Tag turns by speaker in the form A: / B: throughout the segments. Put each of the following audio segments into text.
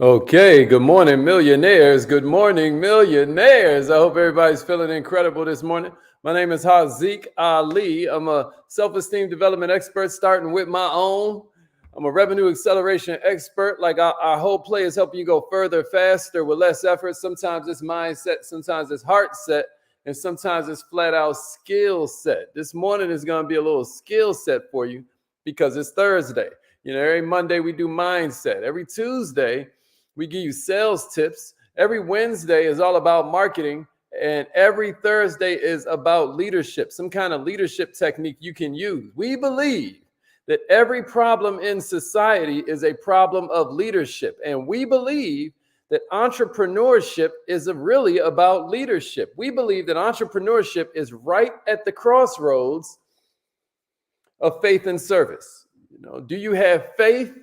A: Okay, good morning, millionaires. Good morning, millionaires. I hope everybody's feeling incredible this morning. My name is Haziq Ali. I'm a self-esteem development expert starting with my own. I'm a revenue acceleration expert. Like our whole play is helping you go further, faster, with less effort. Sometimes it's mindset, sometimes it's heart set, and sometimes it's flat out skill set. This morning is going to be a little skill set for you because it's Thursday. Every Monday we do mindset. Every Tuesday, we give you sales tips. Every Wednesday is all about marketing. And every Thursday is about leadership, some kind of leadership technique you can use. We believe that every problem in society is a problem of leadership. And we believe that entrepreneurship is really about leadership. We believe that entrepreneurship is right at the crossroads of faith and service. Do you have faith?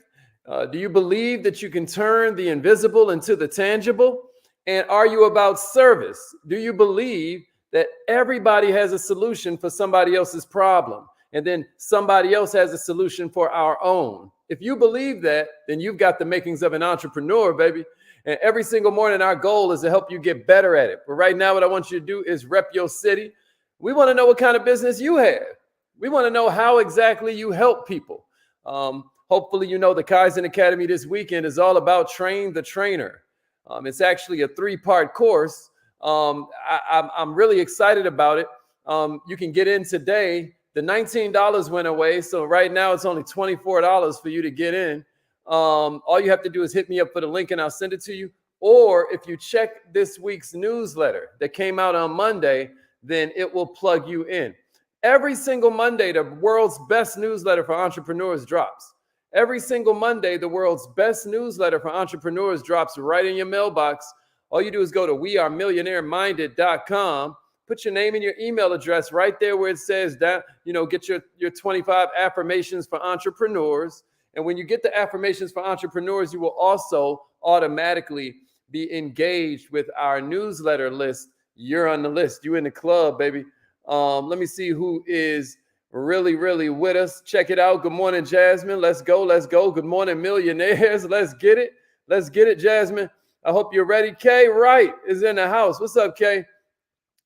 A: Do you believe that you can turn the invisible into the tangible? And are you about service? Do you believe that everybody has a solution for somebody else's problem? And then somebody else has a solution for our own. If you believe that, then you've got the makings of an entrepreneur, baby. And every single morning, our goal is to help you get better at it. But right now, what I want you to do is rep your city. We want to know what kind of business you have. We want to know how exactly you help people. Hopefully, the Kaizen Academy this weekend is all about train the trainer. It's actually a 3-part course. I'm really excited about it. You can get in today. The $19 went away, so right now it's only $24 for you to get in. All you have to do is hit me up for the link and I'll send it to you. Or if you check this week's newsletter that came out on Monday, then it will plug you in. Every single Monday, the world's best newsletter for entrepreneurs drops. Every single Monday, the world's best newsletter for entrepreneurs drops right in your mailbox. All you do is go to wearemillionaireminded.com, put your name and your email address right there where it says that, get your 25 affirmations for entrepreneurs. And when you get the affirmations for entrepreneurs, you will also automatically be engaged with our newsletter list. You're on the list. You in the club, baby. Let me see who is really with us. Check it out. Good morning, Jasmine. Let's go. Good morning, millionaires. Let's get it, Jasmine. I hope you're ready. Kay Wright is in the house. What's up, Kay?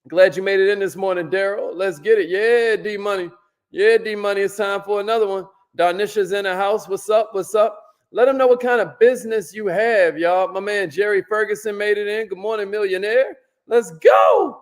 A: Glad you made it in this morning, Daryl. Let's get it. Yeah, D Money. It's time for another one. Darnisha's in the house. What's up? Let them know what kind of business you have, y'all. My man Jerry Ferguson made it in. Good morning, millionaire. Let's go.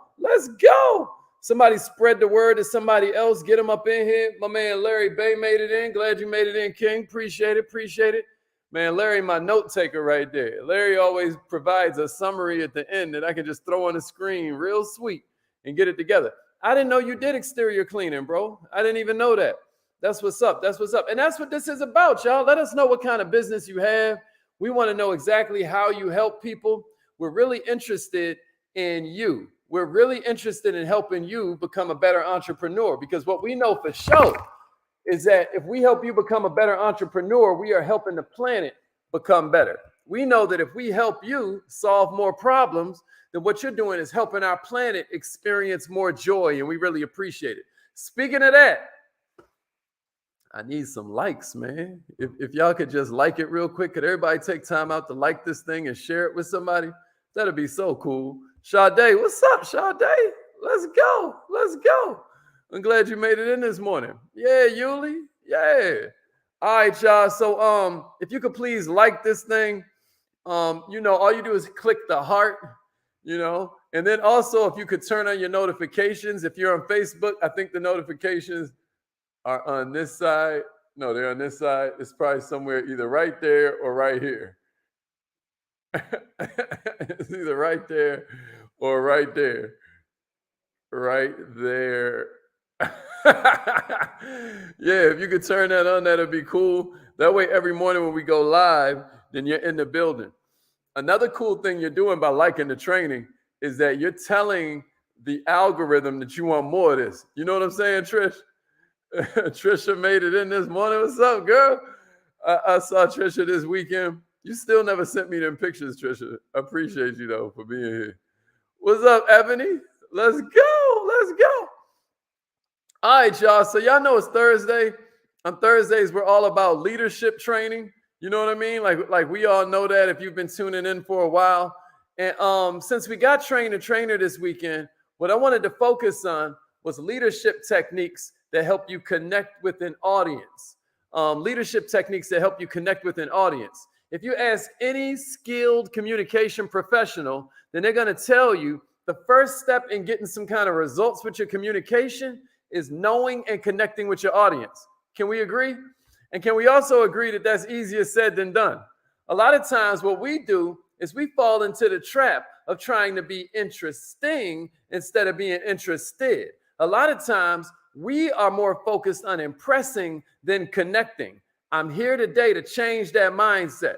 A: Somebody spread the word to somebody else. Get them up in here. My man Larry Bay made it in. Glad you made it in, King. Appreciate it. Man, Larry, my note taker right there. Larry always provides a summary at the end that I can just throw on the screen real sweet and get it together. I didn't know you did exterior cleaning, bro. I didn't even know that. That's what's up. And that's what this is about, y'all. Let us know what kind of business you have. We want to know exactly how you help people. We're really interested in you. We're really interested in helping you become a better entrepreneur, because what we know for sure is that if we help you become a better entrepreneur, we are helping the planet become better. We know that if we help you solve more problems, then what you're doing is helping our planet experience more joy, and we really appreciate it. Speaking of that, I need some likes, man. If y'all could just like it real quick, could everybody take time out to like this thing and share it with somebody? That'd be so cool. Sade, what's up, Sade? Let's go. I'm glad you made it in this morning. Yeah, Yuli. Yeah. All right, y'all. So if you could please like this thing, all you do is click the heart, and then also if you could turn on your notifications. If you're on Facebook, I think the notifications are on this side. No, they're on this side. It's probably somewhere either right there or right here. It's either right there or right there. Right there. Yeah, if you could turn that on, that'd be cool. That way, every morning when we go live, then you're in the building. Another cool thing you're doing by liking the training is that you're telling the algorithm that you want more of this. You know what I'm saying, Trish? Trisha made it in this morning. What's up, girl? I saw Trisha this weekend. You still never sent me them pictures, Trisha. I appreciate you, though, for being here. What's up, Ebony? Let's go. All right, y'all. So y'all know it's Thursday. On Thursdays, we're all about leadership training. You know what I mean? Like we all know that if you've been tuning in for a while. And since we got Train the Trainer this weekend, what I wanted to focus on was leadership techniques that help you connect with an audience. Leadership techniques that help you connect with an audience. If you ask any skilled communication professional, then they're going to tell you the first step in getting some kind of results with your communication is knowing and connecting with your audience. Can we agree? And can we also agree that that's easier said than done? A lot of times what we do is we fall into the trap of trying to be interesting instead of being interested. A lot of times we are more focused on impressing than connecting. I'm here today to change that mindset,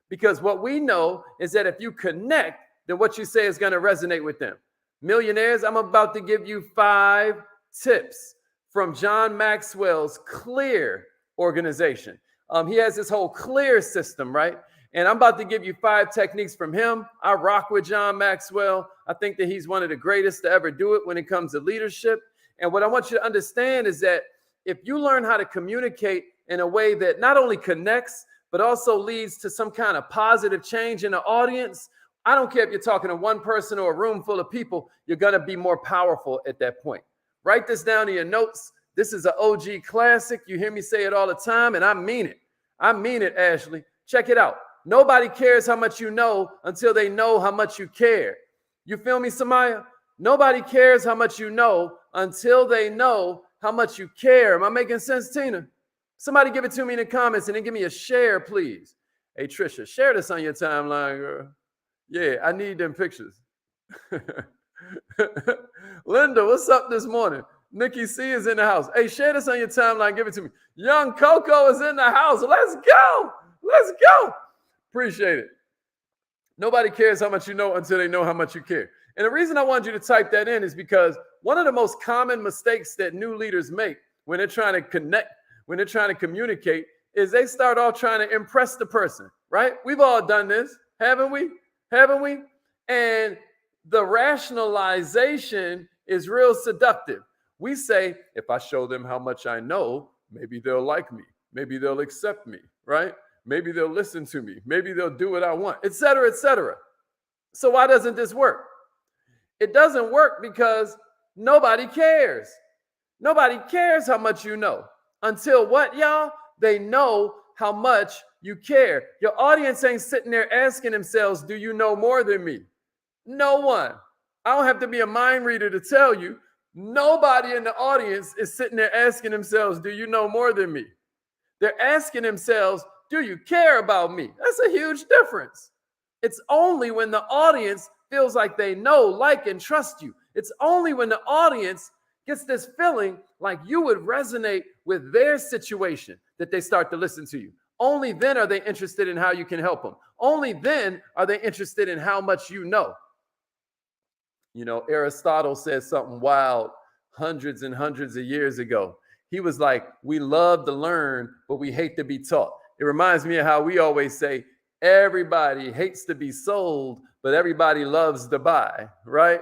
A: because what we know is that if you connect, then what you say is going to resonate with them. Millionaires, I'm about to give you 5 tips from John Maxwell's CLEAR organization. He has this whole CLEAR system, right? And I'm about to give you 5 techniques from him. I rock with John Maxwell. I think that he's one of the greatest to ever do it when it comes to leadership. And what I want you to understand is that if you learn how to communicate in a way that not only connects, but also leads to some kind of positive change in the audience, I don't care if you're talking to one person or a room full of people, you're going to be more powerful at that point. Write this down in your notes. This is an OG classic. You hear me say it all the time, and I mean it. I mean it, Ashley. Check it out. Nobody cares how much you know until they know how much you care. You feel me, Samaya? Nobody cares how much you know until they know how much you care. Am I making sense, Tina? Somebody give it to me in the comments and then give me a share, please. Hey, Trisha, share this on your timeline, girl. Yeah, I need them pictures. Linda, what's up this morning? Nikki C is in the house. Hey, share this on your timeline. Give it to me. Young Coco is in the house. Let's go. Let's go. Appreciate it. Nobody cares how much you know until they know how much you care. And the reason I wanted you to type that in is because one of the most common mistakes that new leaders make when they're trying to connect, when they're trying to communicate, is they start off trying to impress the person, right? We've all done this, haven't we? Haven't we? And the rationalization is real seductive. We say, if I show them how much I know, maybe they'll like me. Maybe they'll accept me, right? Maybe they'll listen to me. Maybe they'll do what I want, et cetera, et cetera. So why doesn't this work? It doesn't work because nobody cares. Nobody cares how much you know until what, y'all? They know how much you care. Your audience ain't sitting there asking themselves, do you know more than me? No one. I don't have to be a mind reader to tell you. Nobody in the audience is sitting there asking themselves, do you know more than me? They're asking themselves, do you care about me? That's a huge difference. It's only when the audience feels like they know, like, and trust you. It's only when the audience gets this feeling like you would resonate with their situation that they start to listen to you. Only then are they interested in how you can help them. Only then are they interested in how much you know. You know, Aristotle said something wild hundreds and hundreds of years ago. He was like, we love to learn, but we hate to be taught. It reminds me of how we always say, everybody hates to be sold, but everybody loves to buy, right?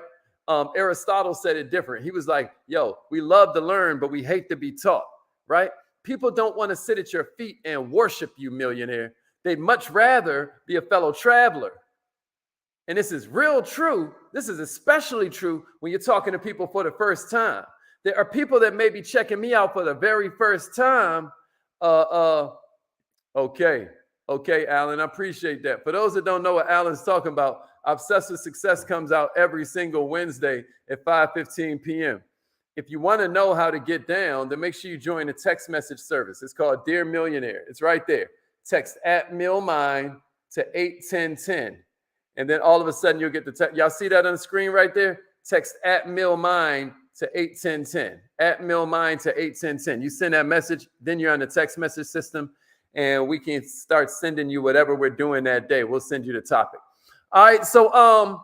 A: Aristotle said it different. He was like, yo, we love to learn, but we hate to be taught, right? People don't want to sit at your feet and worship you, millionaire. They'd much rather be a fellow traveler. And this is real true. This is especially true when you're talking to people for the first time. There are people that may be checking me out for the very first time. Okay, Alan, I appreciate that. For those that don't know what Alan's talking about, Obsessed with Success comes out every single Wednesday at 5:15 p.m. If you want to know how to get down, then make sure you join the text message service. It's called Dear Millionaire. It's right there. Text @MillMine to 81010. And then all of a sudden you'll get the text. Y'all see that on the screen right there? Text @MillMine to 81010. @MillMine to 81010. You send that message, then you're on the text message system, and we can start sending you whatever we're doing that day. We'll send you the topic. All right, so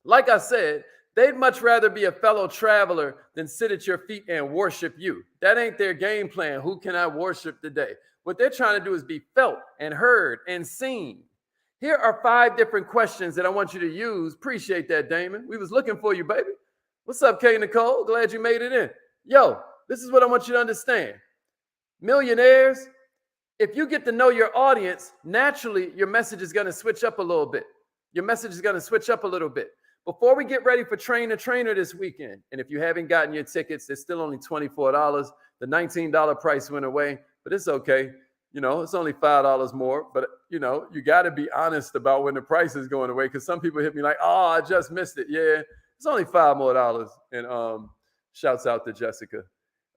A: like I said, they'd much rather be a fellow traveler than sit at your feet and worship you. That ain't their game plan. Who can I worship today? What they're trying to do is be felt and heard and seen. Here are 5 different questions that I want you to use. Appreciate that, Damon. We was looking for you, baby. What's up, Kay Nicole? Glad you made it in. Yo, this is what I want you to understand. Millionaires, if you get to know your audience, naturally your message is going to switch up a little bit. Your message is going to switch up a little bit. Before we get ready for Train the Trainer this weekend, and if you haven't gotten your tickets, they're still only $24. The $19 price went away, but it's okay. You know, it's only $5 more, but you know, you got to be honest about when the price is going away, because some people hit me like, oh, I just missed it. Yeah, it's only $5 more. And shouts out to Jessica.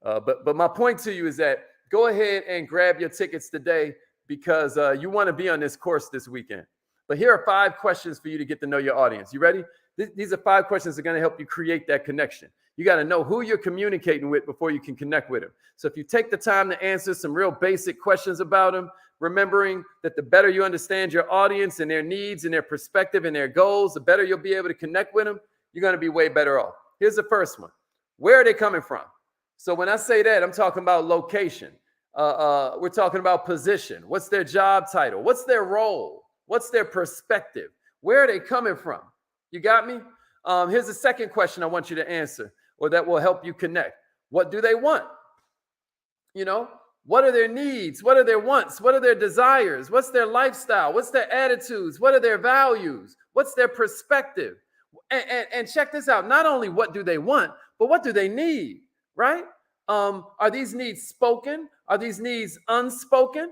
A: But my point to you is that go ahead and grab your tickets today, because you want to be on this course this weekend. But here are 5 questions for you to get to know your audience. You ready? These are 5 questions that are going to help you create that connection. You got to know who you're communicating with before you can connect with them. So if you take the time to answer some real basic questions about them, remembering that the better you understand your audience and their needs and their perspective and their goals, the better you'll be able to connect with them, you're going to be way better off. Here's the first one. Where are they coming from? So when I say that, I'm talking about location. We're talking about position. What's their job title? What's their role? What's their perspective? Where are they coming from? You got me? Here's the second question I want you to answer, or that will help you connect. What do they want? You know, what are their needs? What are their wants? What are their desires? What's their lifestyle? What's their attitudes? What are their values? What's their perspective? And check this out. Not only what do they want, but what do they need, right? Are these needs spoken? Are these needs unspoken?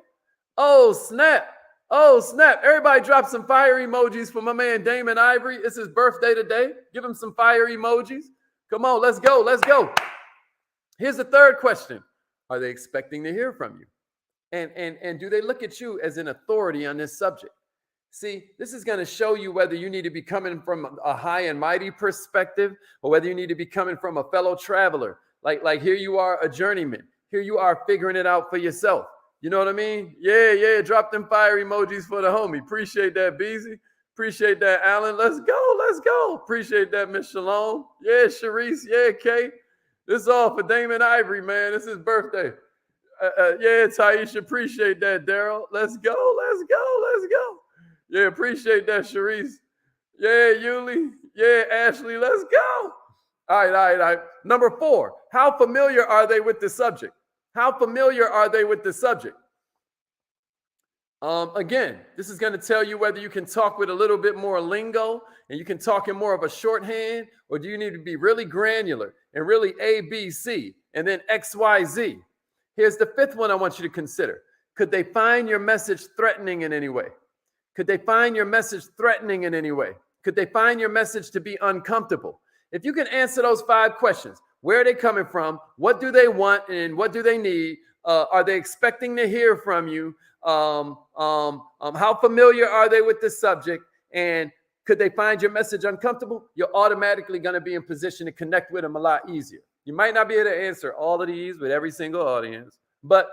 A: Oh, snap. Oh, snap. Everybody drop some fire emojis for my man Damon Ivory. It's his birthday today. Give him some fire emojis. Come on, let's go. Let's go. Here's the third question. Are they expecting to hear from you? And do they look at you as an authority on this subject? See, this is going to show you whether you need to be coming from a high and mighty perspective, or whether you need to be coming from a fellow traveler. Like here you are, a journeyman. Here you are figuring it out for yourself. You know what I mean? Yeah. Drop them fire emojis for the homie. Appreciate that, Beezy. Appreciate that, Alan. Let's go. Appreciate that, Miss Shalom. Yeah, Sharice. Yeah, Kay. This is all for Damon Ivory, man. It's his birthday. Yeah, Taisha. Appreciate that, Daryl. Let's go. Yeah, appreciate that, Sharice. Yeah, Yuli. Yeah, Ashley. Let's go. All right. Number 4. How familiar are they with the subject? How familiar are they with the subject? Again, this is going to tell you whether you can talk with a little bit more lingo and you can talk in more of a shorthand, or do you need to be really granular and really A, B, C, and then X, Y, Z. Here's the 5th one I want you to consider. Could they find your message threatening in any way? Could they find your message threatening in any way? Could they find your message to be uncomfortable? If you can answer those 5 questions, where are they coming from? What do they want and what do they need? Are they expecting to hear from you? How familiar are they with the subject? And could they find your message uncomfortable? You're automatically going to be in position to connect with them a lot easier. You might not be able to answer all of these with every single audience, but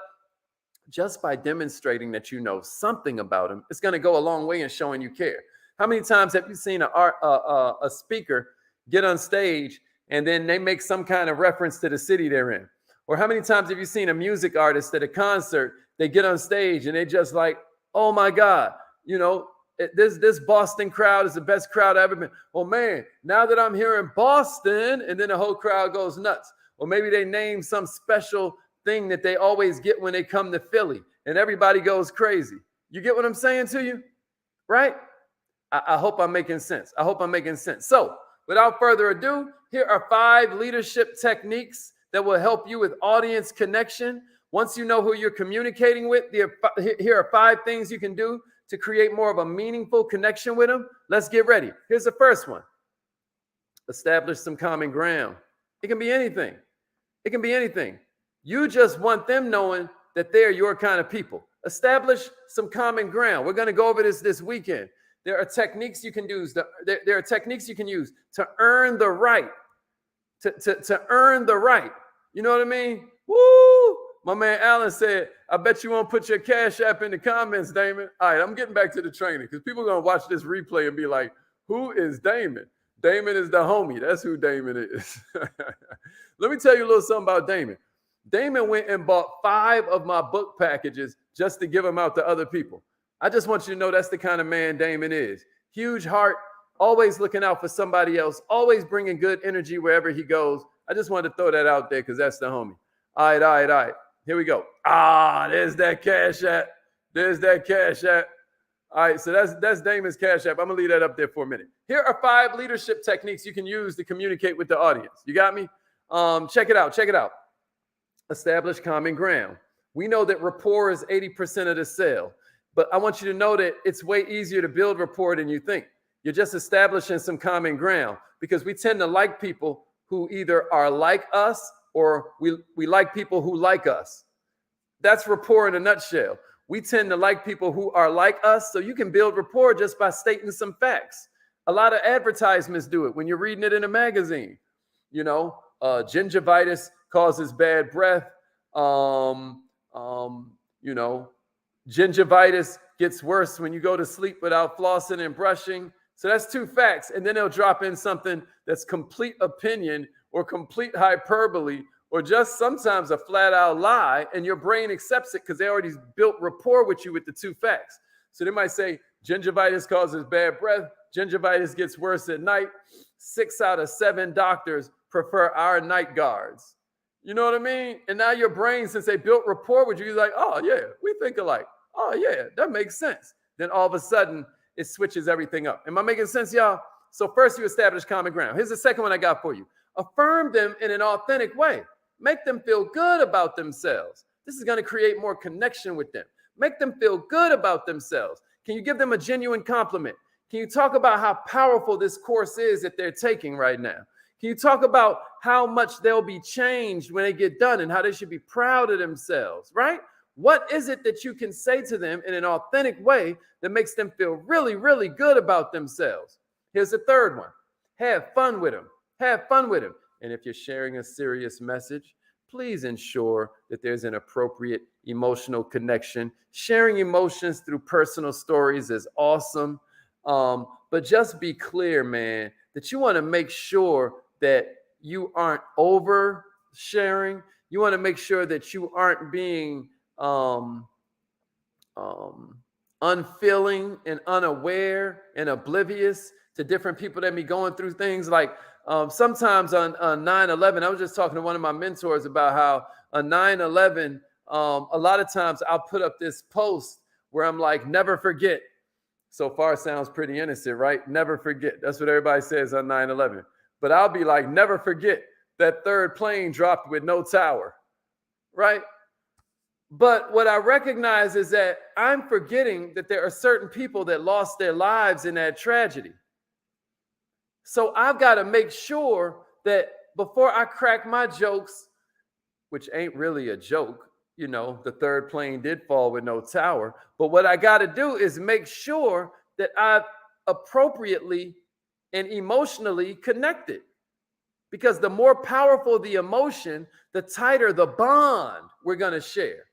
A: just by demonstrating that you know something about them, it's going to go a long way in showing you care. How many times have you seen a speaker get on stage and then they make some kind of reference to the city they're in? Or how many times have you seen a music artist at a concert, they get on stage and they just like, oh my God, you know, this Boston crowd is the best crowd I've ever been. Oh man, now that I'm here in Boston, and then the whole crowd goes nuts. Or maybe they name some special thing that they always get when they come to Philly and everybody goes crazy. You get what I'm saying to you? Right? I hope I'm making sense. So without further ado, here are 5 leadership techniques that will help you with audience connection. Once you know who you're communicating with, here are 5 things you can do to create more of a meaningful connection with them. Let's get ready. Here's the first one. Establish some common ground. It can be anything. You just want them knowing that they're your kind of people. Establish some common ground. We're going to go over this weekend. There are techniques you can use. There are techniques you can use to earn the right. To earn the right. You know what I mean? Woo! My man Alan said, I bet you won't put your Cash App in the comments, Damon. All right, I'm getting back to the training because people are going to watch this replay and be like, who is Damon? Damon is the homie. That's who Damon is. Let me tell you a little something about Damon. Damon went and bought 5 of my book packages just to give them out to other people. I just want you to know that's the kind of man Damon is. Huge heart, always looking out for somebody else, always bringing good energy wherever he goes. I just wanted to throw that out there because that's the homie. All right. Here we go. There's that Cash App. There's that Cash App. All right, so that's Damon's Cash App. I'm gonna leave that up there for a minute. Here are 5 leadership techniques you can use to communicate with the audience. You got me? Check it out. Check it out. Establish common ground. We know that rapport is 80% of the sale, but I want you to know that it's way easier to build rapport than you think. You're just establishing some common ground because we tend to like people who either are like us or we like people who like us. That's rapport in a nutshell. We tend to like people who are like us, so you can build rapport just by stating some facts. A lot of advertisements do it when you're reading it in a magazine. You know, gingivitis causes bad breath. You know, gingivitis gets worse when you go to sleep without flossing and brushing. So that's 2 facts. And then they'll drop in something that's complete opinion or complete hyperbole or just sometimes a flat out lie, and your brain accepts it because they already built rapport with you with the 2 facts. So they might say gingivitis causes bad breath. Gingivitis gets worse at night. 6 out of 7 doctors prefer our night guards. You know what I mean? And now your brain, since they built rapport with you, you're like, oh yeah, we think alike. Oh yeah, that makes sense. Then all of a sudden it switches everything up. Am I making sense, y'all? So first you establish common ground. Here's the second one I got for you. Affirm them in an authentic way. Make them feel good about themselves. This is going to create more connection with them. Make them feel good about themselves. Can you give them a genuine compliment? Can you talk about how powerful this course is that they're taking right now? Can you talk about how much they'll be changed when they get done and how they should be proud of themselves, right? What is it that you can say to them in an authentic way that makes them feel really, really good about themselves? Here's the third one. Have fun with them. Have fun with them. And if you're sharing a serious message, please ensure that there's an appropriate emotional connection. Sharing emotions through personal stories is awesome. But just be clear, man, that you want to make sure that you aren't oversharing. You want to make sure that you aren't being unfeeling and unaware and oblivious to different people that be going through things. Like sometimes on 9/11, I was just talking to one of my mentors about how on 9/11, a lot of times I'll put up this post where I'm like, never forget. So far it sounds pretty innocent, right? Never forget. That's what everybody says on 9/11. But I'll be like, never forget that 3rd plane dropped with no tower, right? But what I recognize is that I'm forgetting that there are certain people that lost their lives in that tragedy. So I've got to make sure that before I crack my jokes, which ain't really a joke, you know, the 3rd plane did fall with no tower. But what I got to do is make sure that I've appropriately and emotionally connected. Because the more powerful the emotion, the tighter the bond we're going to share.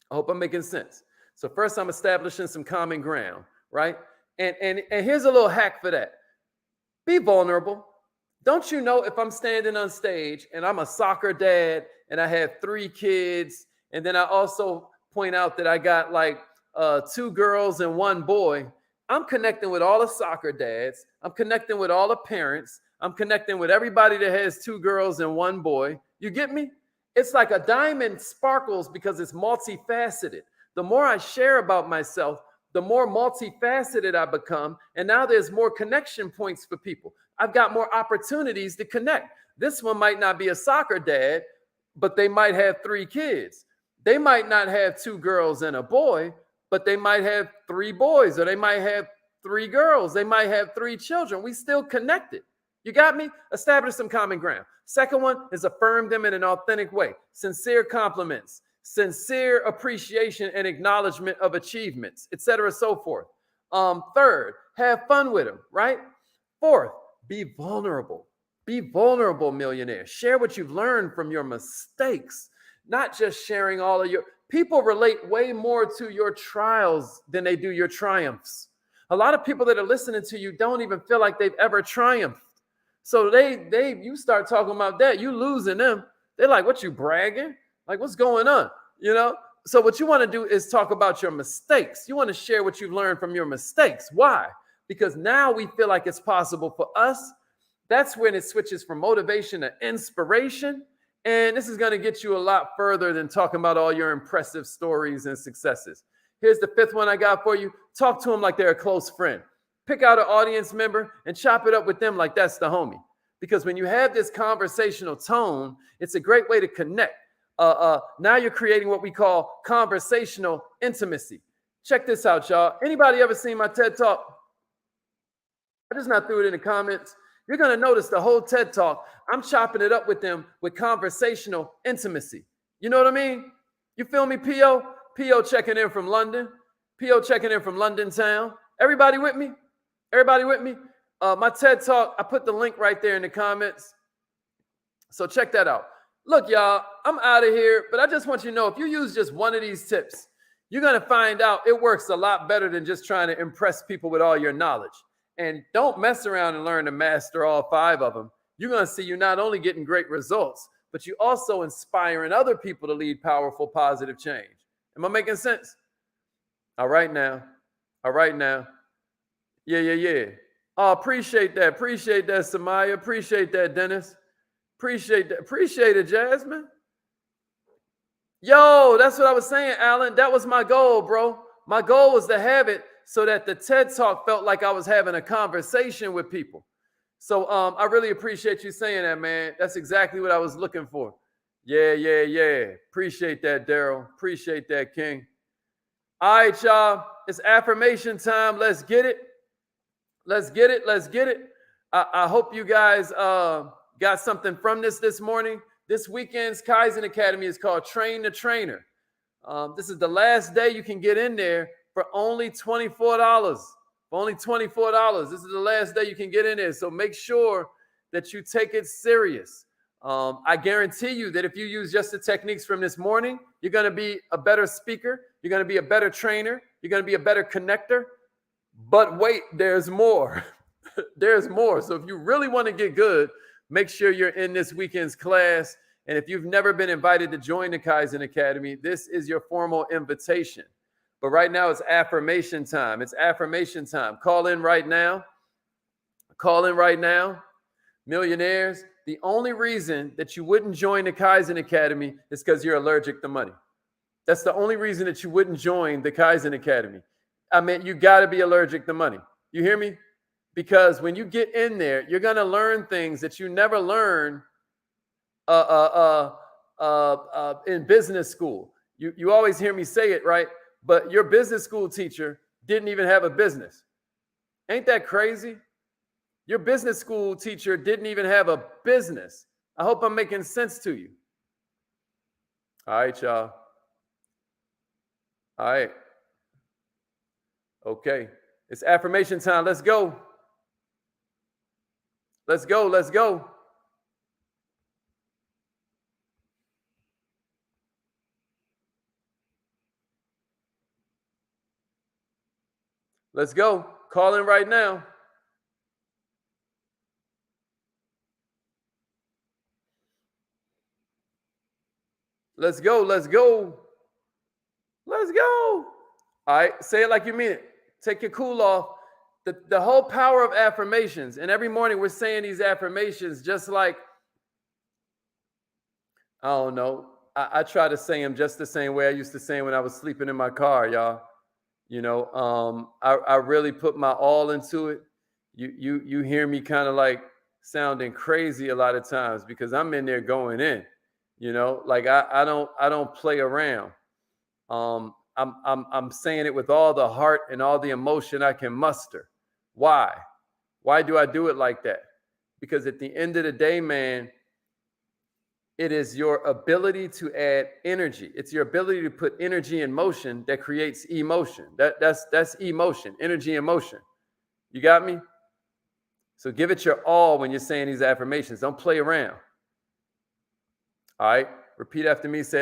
A: I hope I'm making sense. So first I'm establishing some common ground, right? And here's a little hack for that. Be vulnerable. Don't you know if I'm standing on stage and I'm a soccer dad and I have 3 kids, and then I also point out that I got like 2 girls and 1 boy, I'm connecting with all the soccer dads. I'm connecting with all the parents. I'm connecting with everybody that has 2 girls and 1 boy. You get me? It's like a diamond sparkles because it's multifaceted. The more I share about myself, the more multifaceted I become. And now there's more connection points for people. I've got more opportunities to connect. This one might not be a soccer dad, but they might have 3 kids. They might not have 2 girls and a boy, but they might have 3 boys, or they might have 3 girls. They might have 3 children. We still connected. You got me? Establish some common ground. Second one is affirm them in an authentic way. Sincere compliments, sincere appreciation and acknowledgement of achievements, etc., so forth. Third, have fun with them, right? Fourth, be vulnerable. Be vulnerable, millionaire. Share what you've learned from your mistakes, not just sharing all of your... People relate way more to your trials than they do your triumphs. A lot of people that are listening to you don't even feel like they've ever triumphed. So you start talking about that, you losing them. They're like, what, you bragging? Like, what's going on? You know? So what you want to do is talk about your mistakes. You want to share what you've learned from your mistakes. Why? Because now we feel like it's possible for us. That's when it switches from motivation to inspiration. And this is going to get you a lot further than talking about all your impressive stories and successes. Here's the fifth one I got for you. Talk to them like they're a close friend. Pick out an audience member and chop it up with them like that's the homie. Because when you have this conversational tone, it's a great way to connect. Now you're creating what we call conversational intimacy. Check this out, y'all. Anybody ever seen my TED Talk? I just not threw it in the comments. You're going to notice the whole TED Talk, I'm chopping it up with them with conversational intimacy. You know what I mean? You feel me, P.O.? P.O. checking in from London. P.O. checking in from London town. Everybody with me? Everybody with me? My TED Talk, I put the link right there in the comments. So check that out. Look, y'all, I'm out of here, but I just want you to know, if you use just one of these tips, you're going to find out it works a lot better than just trying to impress people with all your knowledge. And don't mess around and learn to master all 5 of them. You're going to see you're not only getting great results, but you also inspiring other people to lead powerful, positive change. Am I making sense? All right now. All right now. Yeah. Oh, appreciate that. Appreciate that, Samaya. Appreciate that, Dennis. Appreciate that. Appreciate it, Jasmine. Yo, that's what I was saying, Alan. That was my goal, bro. My goal was to have it so that the TED Talk felt like I was having a conversation with people. So I really appreciate you saying that, man. That's exactly what I was looking for. Yeah. Appreciate that, Daryl. Appreciate that, King. All right, y'all. It's affirmation time. Let's get it. Let's get it. I hope you guys got something from this morning. This weekend's Kaizen Academy is called Train the Trainer. This is the last day you can get in there for only $24. For only $24. This is the last day you can get in there. So make sure that you take it serious. I guarantee you that if you use just the techniques from this morning, you're going to be a better speaker. You're going to be a better trainer. You're going to be a better connector. But wait, there's more. There's more. So if you really want to get good, make sure you're in this weekend's class. And if you've never been invited to join the Kaizen Academy, this is your formal invitation. But right now it's affirmation time. It's affirmation time. Call in right now. Call in right now. Millionaires, the only reason that you wouldn't join the Kaizen Academy is because you're allergic to money. That's the only reason that you wouldn't join the Kaizen Academy. I mean, you got to be allergic to money. You hear me? Because when you get in there, you're going to learn things that you never learn in business school. You always hear me say it, right? But your business school teacher didn't even have a business. Ain't that crazy? Your business school teacher didn't even have a business. I hope I'm making sense to you. All right, y'all. All right. Okay. It's affirmation time. Let's go. Let's go. Let's go. Let's go. Call in right now. Let's go. Let's go. Let's go. All right. Say it like you mean it. Take your cool off. The whole power of affirmations. And every morning we're saying these affirmations just like, I don't know. I try to say them just the same way I used to say them when I was sleeping in my car, y'all. You know, I really put my all into it. You hear me kind of like sounding crazy a lot of times because I'm in there going in. You know, like I don't play around. I'm saying it with all the heart and all the emotion I can muster. Why? Why do I do it like that? Because at the end of the day, man, it is your ability to add energy. It's your ability to put energy in motion that creates emotion. That's emotion, energy and motion. You got me? So give it your all when you're saying these affirmations. Don't play around. All right. Repeat after me. Say